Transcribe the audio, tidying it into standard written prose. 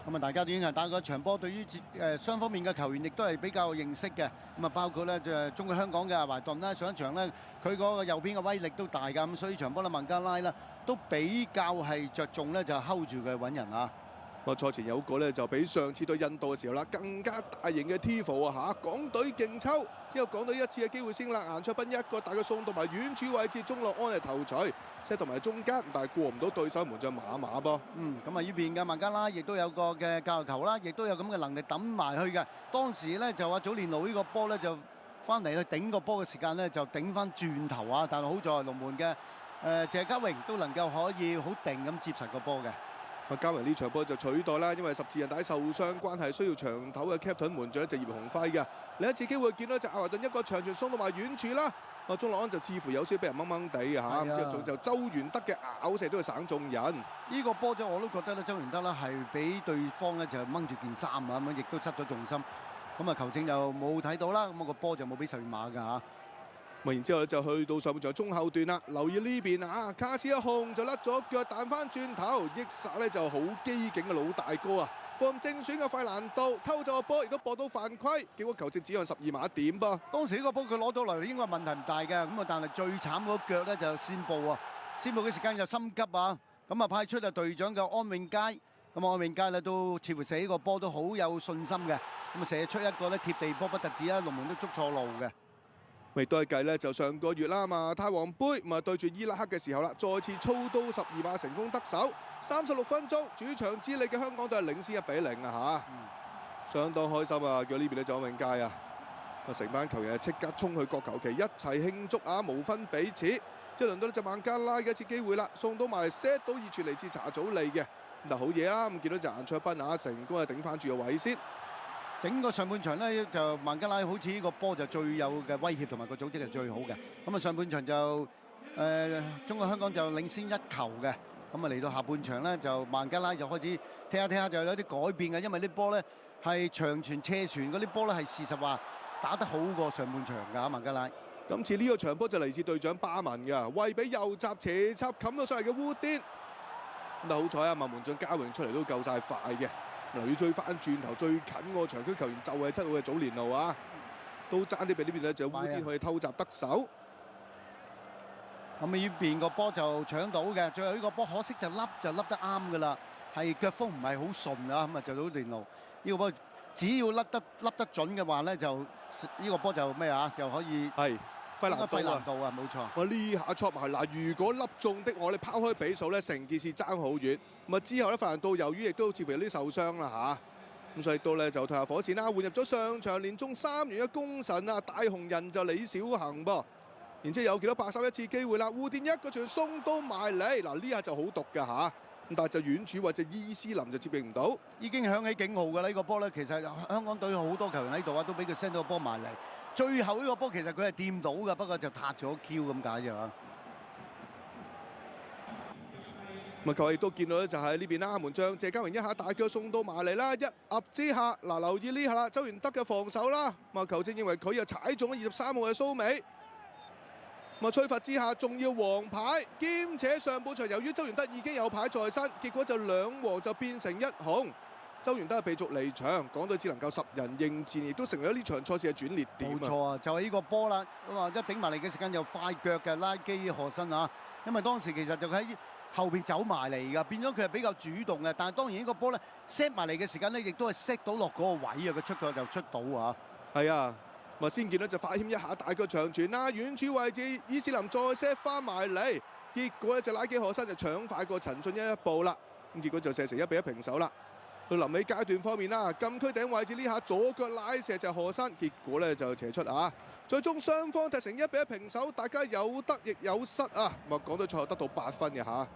咁啊，大家都已經係打過一場波，對於雙方面嘅球員亦都係比較認識嘅。咁啊，包括咧就中國香港嘅懷頓啦，上一場咧佢嗰個右邊嘅威力都大㗎，咁所以場波咧孟加拉咧都比較係着重咧就 hold 住佢揾人啊。賽前有個咧就比上次對印度嘅時候啦，更加大型嘅 Tifo 啊嚇，港隊勁抽，之後港隊一次嘅機會先啦，顏卓彬一個大嘅送到埋遠處位置，鍾樂安係頭槌 set 到埋中間，但係過唔到對手門將馬馬噃。咁啊呢邊嘅孟加拉亦都有個嘅教球啦，亦都有咁嘅能力揼埋去嘅。當時咧就話祖連奴呢個波咧就翻嚟去頂個波嘅時間咧就頂翻轉頭啊，但係好在龍門嘅謝家榮都能夠可以好定咁接實個波嘅。加榮呢場波就取代啦，因為十字韌帶受傷關係，需要長頭嘅 captain 門將就葉鴻輝嘅。另一次機會見到就阿華頓一個長傳送到埋遠處啦，鍾樂安就似乎有少少俾人掹掹地嘅嚇，之後仲就周元德嘅咬射都係省眾人。呢個波就我都覺得咧，周元德咧係俾對方咧就掹住件衫啊，咁樣亦都失咗重心。咁啊球證就冇睇到啦，咁個波就冇俾十二碼㗎嚇。然之後咧就去到上半場中後段啦，留意呢邊啊，卡斯一控就甩咗腳彈翻轉頭，益薩咧就好機警嘅老大哥啊，放正選嘅費蘭道偷走個波，亦都博到犯規，結果球證指向12碼點噃。當時呢個波佢攞到嚟應該問題唔大嘅，咁啊但係最慘嗰腳咧就先報啊，先報嘅時間就心急啊，咁啊派出啊隊長嘅安永佳，咁安永佳咧都似乎射呢個波都好有信心嘅，咁啊射出一個咧貼地波不特止啊，龍門都捉錯路嘅。亦都係計咧，就上個月啦嘛，泰皇杯咁啊對住伊拉克嘅時候啦，再次操刀12碼成功得手，36分鐘主場之利嘅香港隊係領先1-0啊嚇，相當開心啊！叫呢邊咧就安永佳啊，成班球員係即刻衝去國球旗一齊慶祝啊，無分彼此。即係輪到呢隻孟加拉嘅一次機會啦，送到埋 set 到熱傳嚟自查祖利嘅，嗱好嘢啊！咁見到就顏卓彬啊，成功係頂翻住個位先。整個上半場咧就孟加拉好似呢個波就最有嘅威脅同埋個組織係最好嘅。咁啊上半場就中國香港就領先1球嘅。咁啊嚟到下半場咧就孟加拉就開始踢下就有啲改變嘅，因為啲波咧係長傳斜傳嗰啲波咧係事實話打得好過上半場㗎孟加拉。今次呢個場波就嚟自隊長巴文嘅，為俾右閘斜插冚到上嚟嘅烏甸。但好彩啊，門將嘉榮出嚟都夠晒快嘅。留意追翻轉頭最近個場區球員就係7號嘅祖連奴啊，都爭啲俾呢邊咧就烏甸可以偷襲得手。咁呢邊個波就搶到嘅，最後呢個波可惜就笠得啱㗎啦，係腳風唔係好順啊，咁啊就祖連奴呢個波只要笠得準嘅話咧，就呢個波就咩啊，就可以係。費蘭道啊，冇錯。哇！呢下戳埋嗱，如果粒中的我哋拋開比數咧，成件事爭好遠。咁啊之後咧，費蘭道由於亦都似乎有啲受傷啦嚇，咁所以到咧就退下火線啦，換入咗上場連中3元嘅功臣啊，大紅人就李小恆噃。然之後有幾多831次機會啦，烏甸一個傳送到埋嚟，嗱呢下就好毒㗎嚇。咁但係就遠處或者伊斯林就接應唔到，已經響起警號㗎啦！呢個波咧，其實香港隊好多球員喺度啊，都俾佢 send 到個波埋嚟。最後呢個波其實佢係掂到㗎，不過就撻咗 Q 咁解啫嘛。咁啊，球亦都見到咧，就係呢邊啦，門將謝家榮一下大腳送到埋嚟啦，一壓之下，嗱留意呢下啦，周元德嘅防守啦，咁啊球證認為佢又踩中咗23號嘅蘇美。咁啊，吹罰之下仲要黃牌，兼且上半場由於周元德已經有牌在身，結果就2黃就變成1紅。周元德係被逐離場，港隊只能夠10人應戰，亦都成為咗呢場賽事嘅轉捩點。冇錯啊，就係呢個波啦。咁啊，一頂埋嚟嘅時間又快腳嘅拉基何身啊，因為當時其實就喺後邊走埋嚟㗎，變咗佢係比較主動嘅。但係當然呢個波咧 set 埋嚟嘅時間咧，亦都係 set 到落嗰個位啊，佢出腳就出到啊。係啊。咁啊，先見到就快謙一下大腳長傳啦，遠處位置伊斯林再 set 翻埋嚟，結果咧就拉基何身就搶快過陳俊一步啦，咁結果就射成1-1平手啦。到臨尾階段方面啦，禁區頂位置呢下左腳拉射就係何身，結果咧就斜出啊，最終雙方踢成1-1平手，大家有得亦有失啊，咁啊港隊賽後得到8分嘅嚇。